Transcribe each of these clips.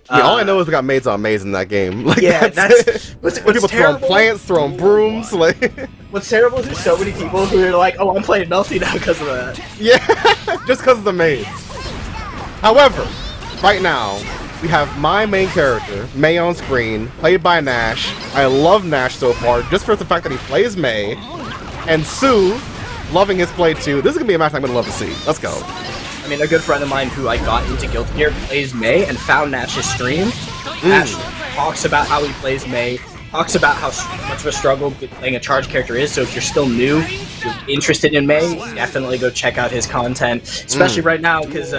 I mean, all I know is we got maids on maids in that game. Like, Yeah, that's what's people throwing terrible. plants, throwing brooms, like. What's terrible is there's so many people who are like, oh, I'm playing Melty now because of that. Yeah, just because of the maids. However, right now, we have my main character, Mei on screen, played by Nash. I love Nash so far, just for the fact that he plays Mei. And Sue, loving his play too. This is going to be a match I'm going to love to see. Let's go. I mean, a good friend of mine who I got into Guilty Gear plays Mei and found Nash's stream. Nash talks about how he plays Mei, talks about how much of a struggle playing a charge character is, so if you're still new, you're interested in Mei, definitely go check out his content, especially right now, because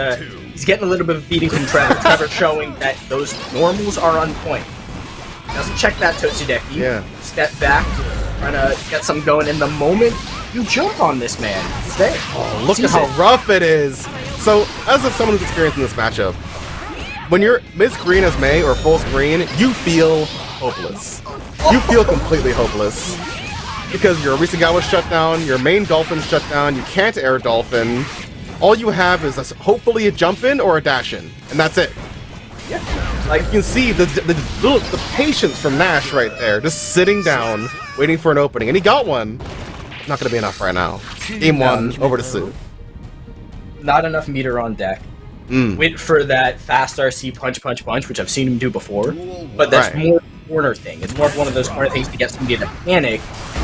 he's getting a little bit of beating from Trevor. Trevor showing that those normals are on point. Just check that Totsudeki, step back, trying to get something going in the moment. You jump on this man. He's there. Oh, look at how rough it is. So, as of someone who's experienced in this matchup, when you're mid-screen as Mei or full screen, you feel hopeless. You feel completely hopeless. Because your Arisugawa shut down, your main dolphin shut down, you can't air dolphin. All you have is hopefully a jump in or a dash in, and that's it. Yeah. Like, you can see the patience from Nash right there, just sitting down, waiting for an opening, and he got one. Not gonna be enough right now. Game 1, over to Sue. Not enough meter on deck. Wait for that fast RC punch, which I've seen him do before, but that's more a corner thing. It's more of one of those corner things to get somebody to panic,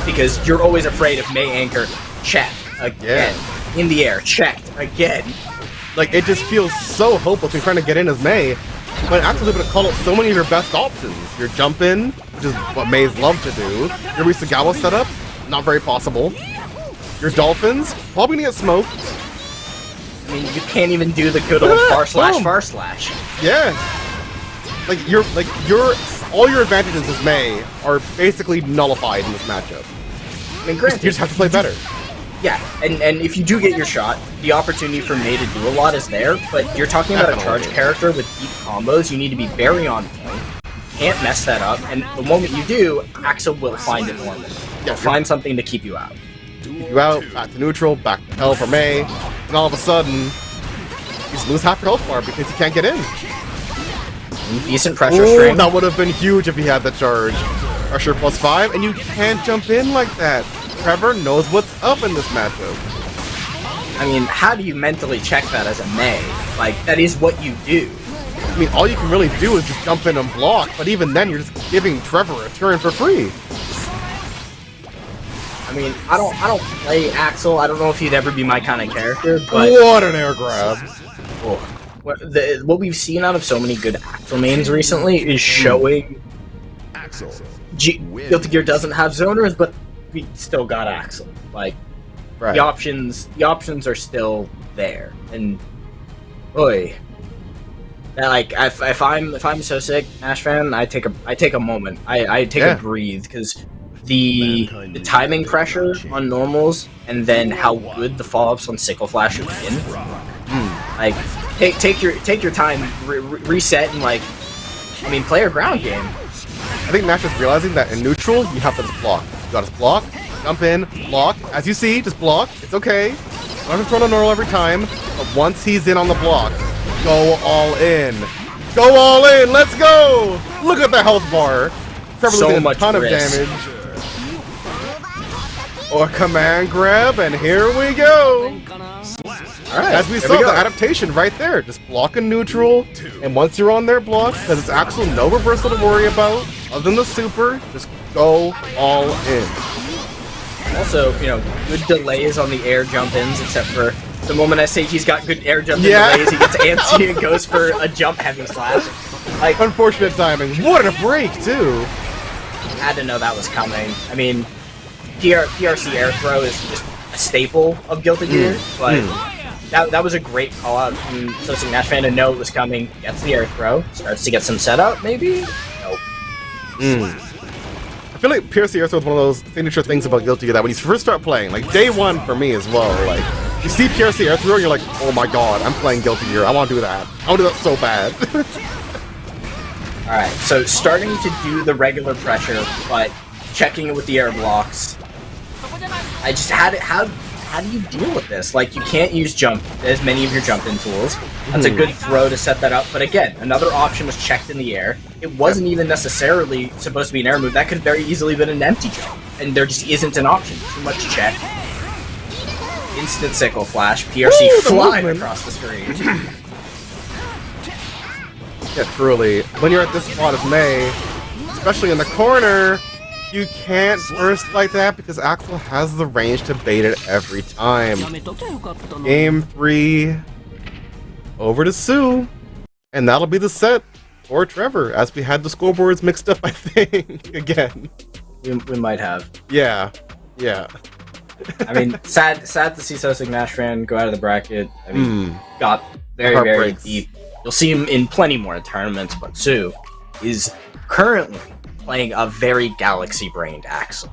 because you're always afraid of Mei anchor, check, again, in the air, checked, again. Like, it just feels so hopeless when you're trying to get in as Mei, but actually able to call out so many of your best options. Your jump in, which is what Mei's love to do. Your Arisugawa setup, not very possible. Your dolphins, probably gonna get smoked. I mean, you can't even do the good old far slash. Yeah. All your advantages as Mei are basically nullified in this matchup. I mean, granted, you just have to play better. Yeah, and if you do get your shot, the opportunity for Mei to do a lot is there, but you're talking about a charge character with deep combos, you need to be very on point. You can't mess that up, and the moment you do, Axel will find it normal. He'll find something to keep you out. Keep you out, back to neutral, back to hell for Mei, and all of a sudden, you just lose half your health bar because you can't get in. Decent pressure string. That would have been huge if he had the charge. Pressure +5, and you can't jump in like that. Trevor knows what's up in this matchup. I mean, how do you mentally check that as a Mei? Like, that is what you do. I mean, all you can really do is just jump in and block, but even then you're just giving Trevor a turn for free. I mean, I don't play Axel. I don't know if he'd ever be my kind of character, but what an air grab! What we've seen out of so many good Axel mains recently is showing Axel. Guilty Gear doesn't have zoners, but we still got Axel. Like, the options are still there, and boy, like if I'm so sick, Nash fan, I take a moment. I take a breathe, because the timing pressure on normals, and then how good the follow-ups on Sickle Flash have been. Like, take your time, reset, and like, I mean, play your ground game. I think Nash is realizing that in neutral, you have to just block. You gotta just block, jump in, block. As you see, just block. It's okay. You don't have to throw a neural every time, but once he's in on the block, go all in. Go all in! Let's go! Look at the health bar. Trevor losing a ton of damage. Or command grab, and here we go! Alright, as we saw, the adaptation right there. Just block in neutral, and once you're on their block, because it's actually no reversal to worry about, other than the super, just go all in. Also, you know, good delays on the air jump-ins, except for the moment I say he's got good air jump-in delays, he gets antsy and goes for a jump heavy slash. Like, unfortunate timing. What a break, too! Had to know that was coming. I mean, PRC air throw is just a staple of Guilty Gear, but that was a great call out from SOSICKNASHFAN to know it was coming. Gets the air throw, starts to get some setup, maybe? Nope. I feel like PRC air throw is one of those signature things about Guilty Gear that when you first start playing, like day one for me as well, like, you see PRC air throw, you're like, oh my god, I'm playing Guilty Gear, I want to do that. I want to do that so bad. Alright, so starting to do the regular pressure, but checking it with the air blocks. I just had how do you deal with this? Like, you can't use as many of your jump-in tools. That's a good throw to set that up. But again, another option was checked in the air. It wasn't even necessarily supposed to be an air move. That could have very easily been an empty jump. And there just isn't an option. Too much check. Instant sickle flash. PRC flying across the screen. Yeah, truly. When you're at this spot as May, especially in the corner, you can't burst like that because Axel has the range to bait it every time. Game 3, over to Sue, and that'll be the set for Trevor, as we had the scoreboards mixed up, I think, again. We might have. Yeah. I mean, sad to see SOSICKNASHFAN go out of the bracket. I mean, got very deep. You'll see him in plenty more tournaments, but Sue is currently playing a very galaxy-brained Axel.